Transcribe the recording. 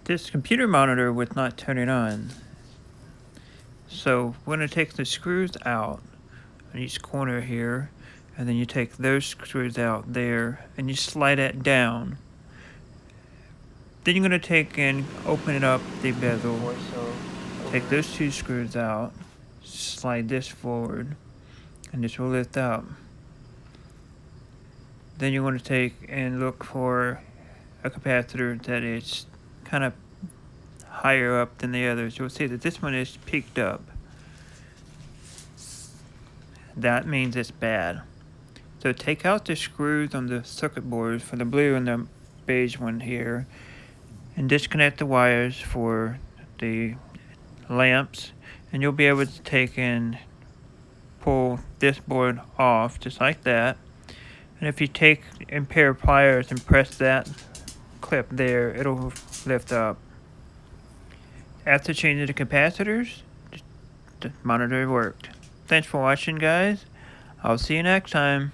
This computer monitor was not turning on. So we're going to take the screws out on each corner here, and then you take those screws out there and you slide that down. Then you're going to take and open it up the bezel. Take those two screws out, slide this forward, and this will lift up. Then you want to take and look for a capacitor that is kind of higher up than the others. You'll see that this one is peaked up. That means it's bad. So take out the screws on the circuit boards for the blue and the beige one here, and disconnect the wires for the lamps, and you'll be able to take and pull this board off just like that. And if you take a pair of pliers and press that clip there, it'll lift up. After changing the capacitors, the monitor worked. Thanks for watching, guys. I'll see you next time.